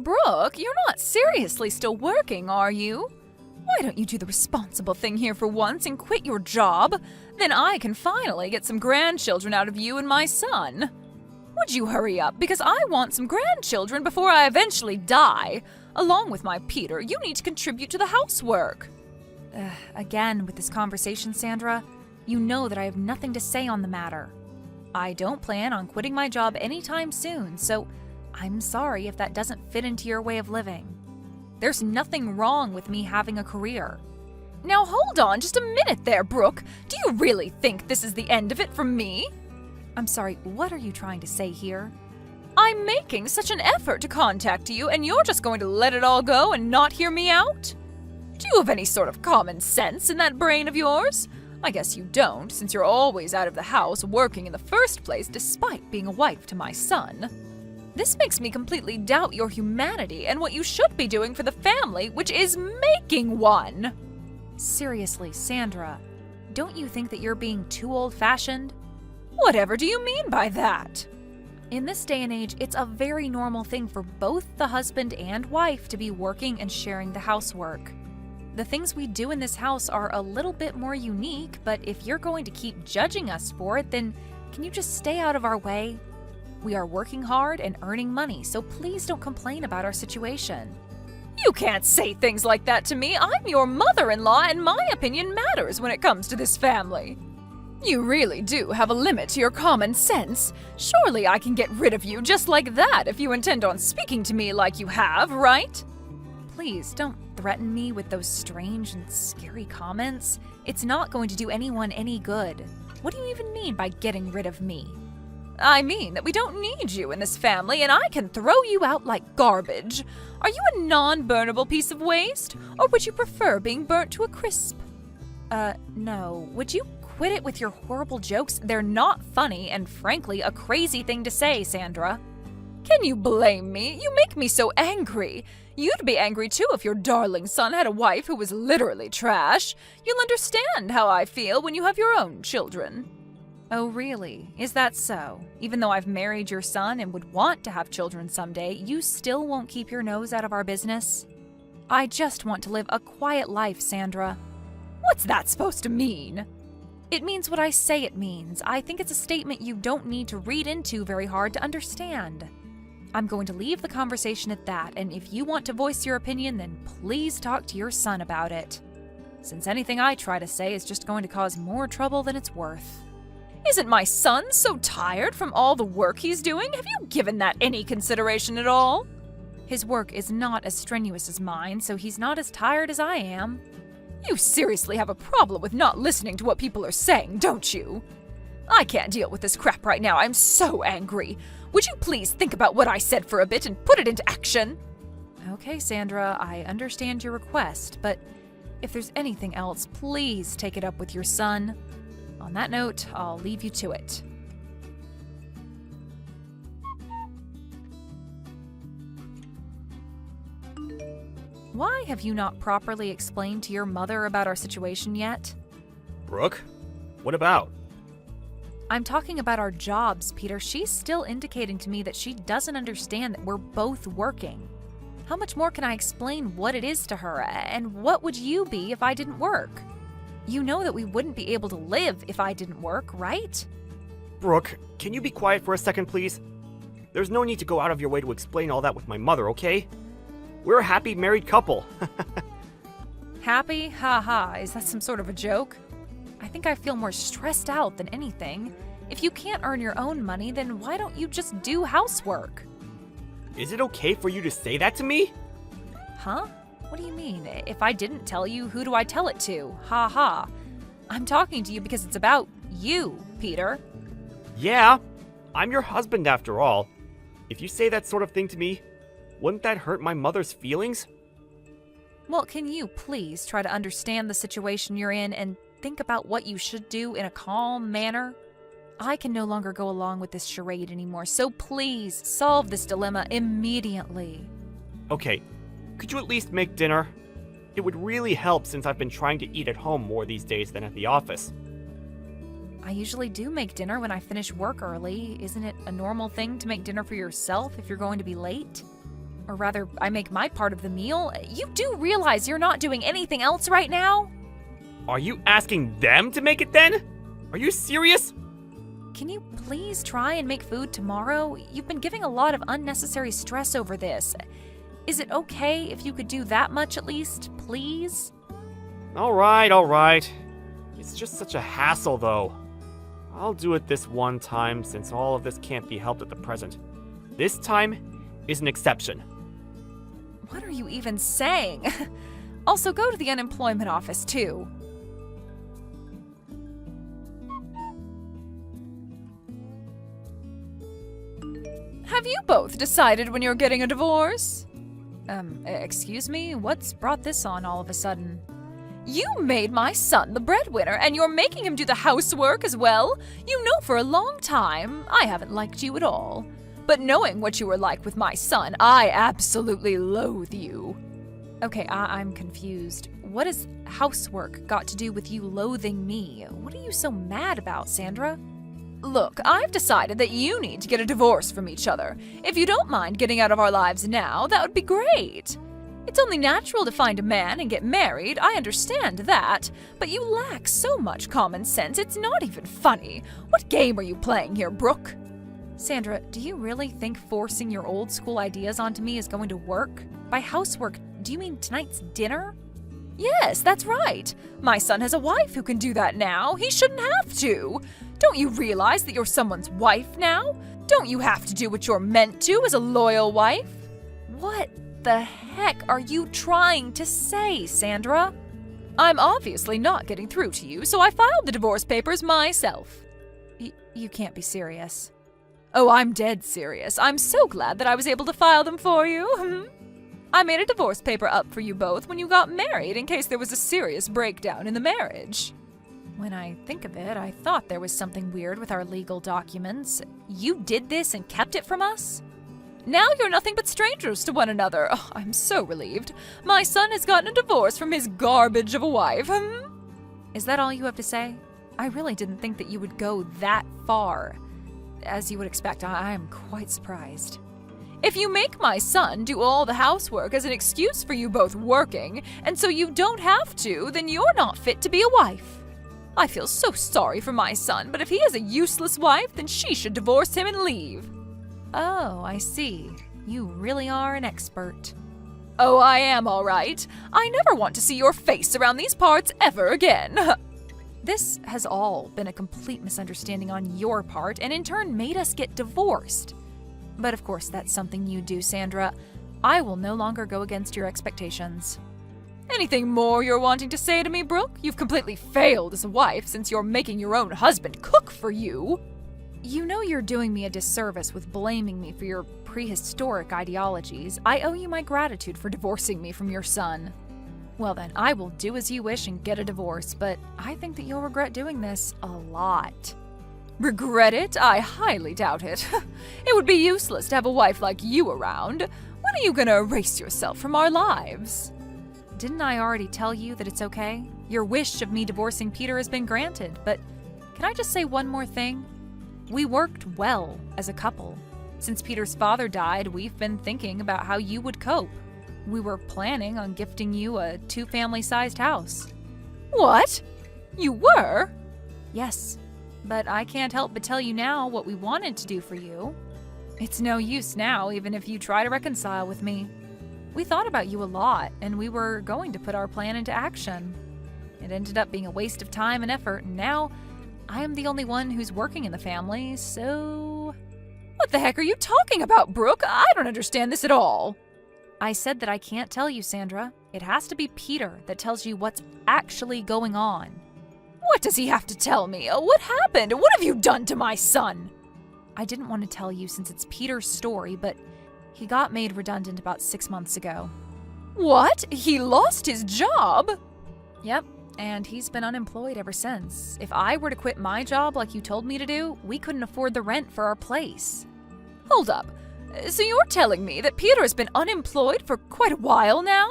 Brooke, you're not seriously still working, are you? Why don't you do the responsible thing here for once and quit your job? Then I can finally get some grandchildren out of you and my son. Would you hurry up, because I want some grandchildren before I eventually die. Along with my Peter, you need to contribute to the housework. Again, with this conversation, Sandra, you know that I have nothing to say on the matter. I don't plan on quitting my job anytime soon, so I'm sorry if that doesn't fit into your way of living. There's nothing wrong with me having a career. Now hold on just a minute there, Brooke. Do you really think this is the end of it for me? I'm sorry, what are you trying to say here? I'm making such an effort to contact you, and you're just going to let it all go and not hear me out? Do you have any sort of common sense in that brain of yours? I guess you don't, since you're always out of the house working in the first place despite being a wife to my son. This makes me completely doubt your humanity and what you should be doing for the family, which is making one. Seriously, Sandra, don't you think that you're being too old-fashioned? Whatever do you mean by that? In this day and age, it's a very normal thing for both the husband and wife to be working and sharing the housework. The things we do in this house are a little bit more unique, but if you're going to keep judging us for it, then can you just stay out of our way? We are working hard and earning money, so please don't complain about our situation. You can't say things like that to me. I'm your mother-in-law, and my opinion matters when it comes to this family. You really do have a limit to your common sense. Surely I can get rid of you just like that if you intend on speaking to me like you have, right? Please don't threaten me with those strange and scary comments. It's not going to do anyone any good. What do you even mean by getting rid of me? I mean that we don't need you in this family, and I can throw you out like garbage. Are you a non-burnable piece of waste, or would you prefer being burnt to a crisp? No. Would you quit it with your horrible jokes? They're not funny, and frankly, a crazy thing to say, Sandra. Can you blame me? You make me so angry. You'd be angry too if your darling son had a wife who was literally trash. You'll understand how I feel when you have your own children. Oh, really? Is that so? Even though I've married your son and would want to have children someday, you still won't keep your nose out of our business? I just want to live a quiet life, Sandra. What's that supposed to mean? It means what I say it means. I think it's a statement you don't need to read into very hard to understand. I'm going to leave the conversation at that, and if you want to voice your opinion, then please talk to your son about it. Since anything I try to say is just going to cause more trouble than it's worth. Isn't my son so tired from all the work he's doing? Have you given that any consideration at all? His work is not as strenuous as mine, so he's not as tired as I am. You seriously have a problem with not listening to what people are saying, don't you? I can't deal with this crap right now. I'm so angry. Would you please think about what I said for a bit and put it into action? Okay, Sandra, I understand your request, but if there's anything else, please take it up with your son. On that note, I'll leave you to it. Why have you not properly explained to your mother about our situation yet? Brooke? What about? I'm talking about our jobs, Peter. She's still indicating to me that she doesn't understand that we're both working. How much more can I explain what it is to her, and what would you be if I didn't work? You know that we wouldn't be able to live if I didn't work, right? Brooke, can you be quiet for a second, please? There's no need to go out of your way to explain all that with my mother, okay? We're a happy married couple. Happy? Ha. Is that some sort of a joke? I think I feel more stressed out than anything. If you can't earn your own money, then why don't you just do housework? Is it okay for you to say that to me? Huh? What do you mean? If I didn't tell you, who do I tell it to? Ha. I'm talking to you because it's about you, Peter. Yeah, I'm your husband after all. If you say that sort of thing to me, wouldn't that hurt my mother's feelings? Well, can you please try to understand the situation you're in and think about what you should do in a calm manner? I can no longer go along with this charade anymore, so please solve this dilemma immediately. Okay, could you at least make dinner? It would really help since I've been trying to eat at home more these days than at the office. I usually do make dinner when I finish work early. Isn't it a normal thing to make dinner for yourself if you're going to be late? Or rather, I make my part of the meal. You do realize you're not doing anything else right now? Are you asking them to make it then? Are you serious? Can you please try and make food tomorrow? You've been giving a lot of unnecessary stress over this. Is it okay if you could do that much at least, please? Alright. It's just such a hassle, though. I'll do it this one time since all of this can't be helped at the present. This time is an exception. What are you even saying? Also, go to the unemployment office, too. Have you both decided when you're getting a divorce? Excuse me? What's brought this on all of a sudden? You made my son the breadwinner, and you're making him do the housework as well? You know for a long time I haven't liked you at all. But knowing what you were like with my son, I absolutely loathe you. Okay, I'm confused. What has housework got to do with you loathing me? What are you so mad about, Sandra? Look, I've decided that you need to get a divorce from each other. If you don't mind getting out of our lives now, that would be great. It's only natural to find a man and get married, I understand that. But you lack so much common sense, it's not even funny. What game are you playing here, Brooke? Sandra, do you really think forcing your old school ideas onto me is going to work? By housework, do you mean tonight's dinner? Yes, that's right. My son has a wife who can do that now. He shouldn't have to. Don't you realize that you're someone's wife now? Don't you have to do what you're meant to as a loyal wife? What the heck are you trying to say, Sandra? I'm obviously not getting through to you, so I filed the divorce papers myself. You can't be serious. Oh, I'm dead serious. I'm so glad that I was able to file them for you. I made a divorce paper up for you both when you got married in case there was a serious breakdown in the marriage. When I think of it, I thought there was something weird with our legal documents. You did this and kept it from us? Now you're nothing but strangers to one another. Oh, I'm so relieved. My son has gotten a divorce from his garbage of a wife. Is that all you have to say? I really didn't think that you would go that far. As you would expect, I am quite surprised. If you make my son do all the housework as an excuse for you both working, and so you don't have to, then you're not fit to be a wife. I feel so sorry for my son, but if he has a useless wife, then she should divorce him and leave. Oh, I see. You really are an expert. Oh, I am all right. I never want to see your face around these parts ever again. This has all been a complete misunderstanding on your part, and in turn made us get divorced. But of course, that's something you do, Sandra. I will no longer go against your expectations. Anything more you're wanting to say to me, Brooke? You've completely failed as a wife since you're making your own husband cook for you. You know you're doing me a disservice with blaming me for your prehistoric ideologies. I owe you my gratitude for divorcing me from your son. Well then, I will do as you wish and get a divorce, but I think that you'll regret doing this a lot. Regret it? I highly doubt it. It would be useless to have a wife like you around. When are you gonna erase yourself from our lives? Didn't I already tell you that it's okay? Your wish of me divorcing Peter has been granted, but can I just say one more thing? We worked well as a couple. Since Peter's father died, we've been thinking about how you would cope. We were planning on gifting you a 2-family-sized house. What? You were? Yes, but I can't help but tell you now what we wanted to do for you. It's no use now, even if you try to reconcile with me. We thought about you a lot, and we were going to put our plan into action. It ended up being a waste of time and effort, and now I am the only one who's working in the family, so... What the heck are you talking about, Brooke? I don't understand this at all. I said that I can't tell you, Sandra. It has to be Peter that tells you what's actually going on. What does he have to tell me? What happened? What have you done to my son? I didn't want to tell you since it's Peter's story, but he got made redundant about 6 months ago. What? He lost his job? Yep, and he's been unemployed ever since. If I were to quit my job like you told me to do, we couldn't afford the rent for our place. Hold up. So you're telling me that Peter has been unemployed for quite a while now?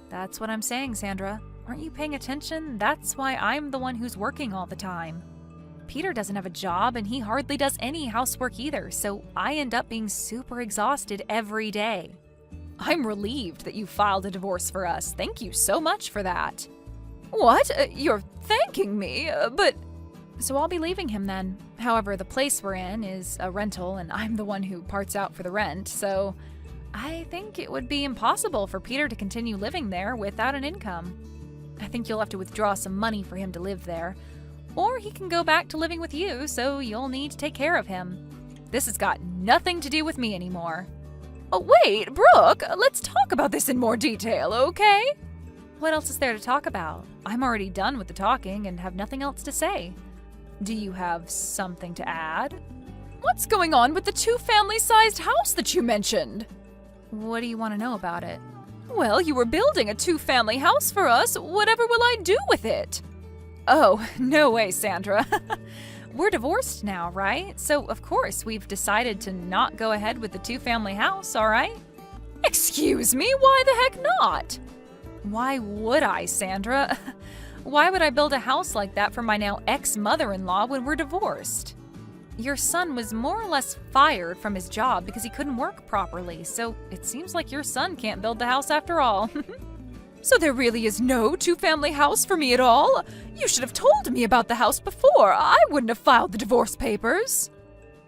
That's what I'm saying, Sandra. Aren't you paying attention? That's why I'm the one who's working all the time. Peter doesn't have a job, and he hardly does any housework either, so I end up being super exhausted every day. I'm relieved that you filed a divorce for us. Thank you so much for that. What? You're thanking me? But... So I'll be leaving him then. However, the place we're in is a rental, and I'm the one who parts out for the rent, so I think it would be impossible for Peter to continue living there without an income. I think you'll have to withdraw some money for him to live there, or he can go back to living with you, so you'll need to take care of him. This has got nothing to do with me anymore. Oh, wait, Brooke, let's talk about this in more detail, okay? What else is there to talk about? I'm already done with the talking and have nothing else to say. Do you have something to add? What's going on with the 2-family-sized house that you mentioned? What do you want to know about it? Well, you were building a 2-family house for us. Whatever will I do with it? Oh, no way, Sandra. We're divorced now, right? So, of course, we've decided to not go ahead with the 2-family house, all right? Excuse me, why the heck not? Why would I, Sandra? Why would I build a house like that for my now ex-mother-in-law when we're divorced? Your son was more or less fired from his job because he couldn't work properly, so it seems like your son can't build the house after all. So there really is no 2-family house for me at all? You should have told me about the house before. I wouldn't have filed the divorce papers.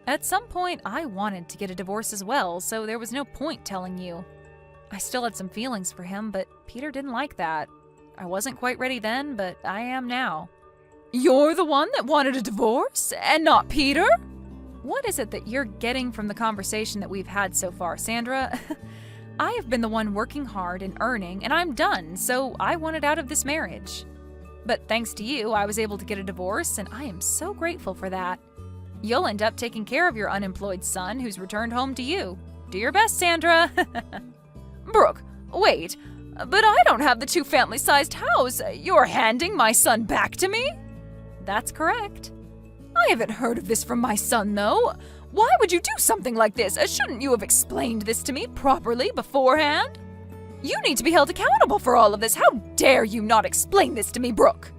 At some point, I wanted to get a divorce as well, so there was no point telling you. I still had some feelings for him, but Peter didn't like that. I wasn't quite ready then, but I am now. You're the one that wanted a divorce, and not Peter? What is it that you're getting from the conversation that we've had so far, Sandra? I have been the one working hard and earning, and I'm done, so I wanted out of this marriage. But thanks to you, I was able to get a divorce, and I am so grateful for that. You'll end up taking care of your unemployed son who's returned home to you. Do your best, Sandra. Brooke, wait, but I don't have the 2-family-sized house. You're handing my son back to me? That's correct. I haven't heard of this from my son, though. Why would you do something like this? Shouldn't you have explained this to me properly beforehand? You need to be held accountable for all of this. How dare you not explain this to me, Brooke?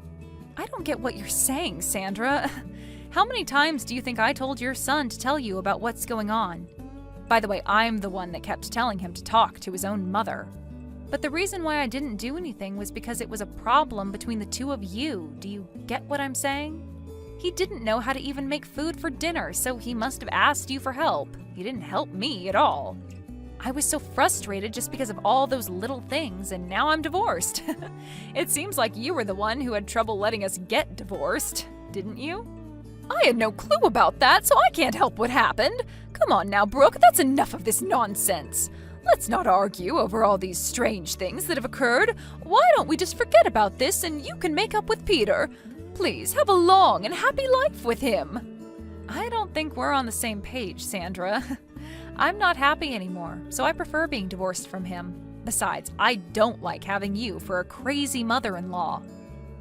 I don't get what you're saying, Sandra. How many times do you think I told your son to tell you about what's going on? By the way, I'm the one that kept telling him to talk to his own mother. But the reason why I didn't do anything was because it was a problem between the two of you. Do you get what I'm saying? He didn't know how to even make food for dinner, so he must have asked you for help. He didn't help me at all. I was so frustrated just because of all those little things, and now I'm divorced. It seems like you were the one who had trouble letting us get divorced, didn't you? I had no clue about that, so I can't help what happened. Come on now, Brooke, that's enough of this nonsense. Let's not argue over all these strange things that have occurred. Why don't we just forget about this and you can make up with Peter? Please, have a long and happy life with him. I don't think we're on the same page, Sandra. I'm not happy anymore, so I prefer being divorced from him. Besides, I don't like having you for a crazy mother-in-law.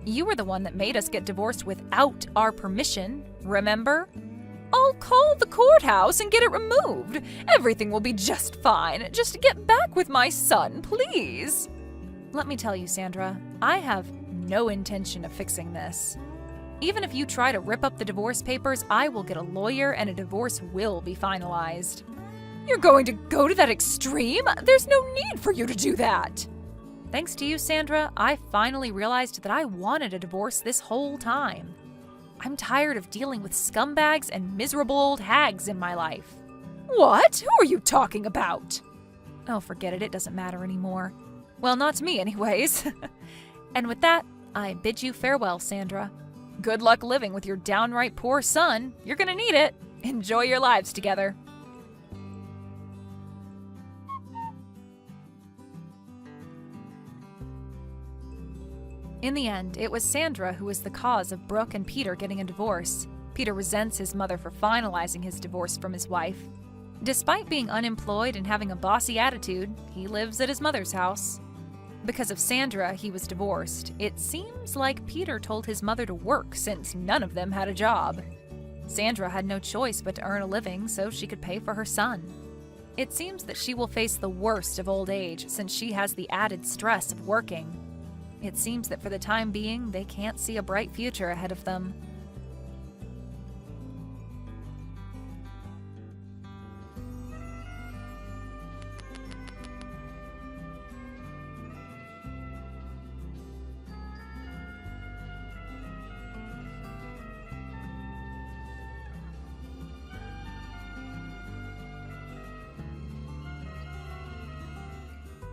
You were the one that made us get divorced without our permission, remember? I'll call the courthouse and get it removed. Everything will be just fine. Just get back with my son, please. Let me tell you, Sandra, I have no intention of fixing this. Even if you try to rip up the divorce papers, I will get a lawyer and a divorce will be finalized. You're going to go to that extreme? There's no need for you to do that. Thanks to you, Sandra, I finally realized that I wanted a divorce this whole time. I'm tired of dealing with scumbags and miserable old hags in my life. What? Who are you talking about? Oh, forget it. It doesn't matter anymore. Well, not to me anyways. And with that, I bid you farewell, Sandra. Good luck living with your downright poor son. You're gonna need it. Enjoy your lives together. In the end, it was Sandra who was the cause of Brooke and Peter getting a divorce. Peter resents his mother for finalizing his divorce from his wife. Despite being unemployed and having a bossy attitude, he lives at his mother's house. Because of Sandra, he was divorced. It seems like Peter told his mother to work since none of them had a job. Sandra had no choice but to earn a living so she could pay for her son. It seems that she will face the worst of old age since she has the added stress of working. It seems that for the time being, they can't see a bright future ahead of them.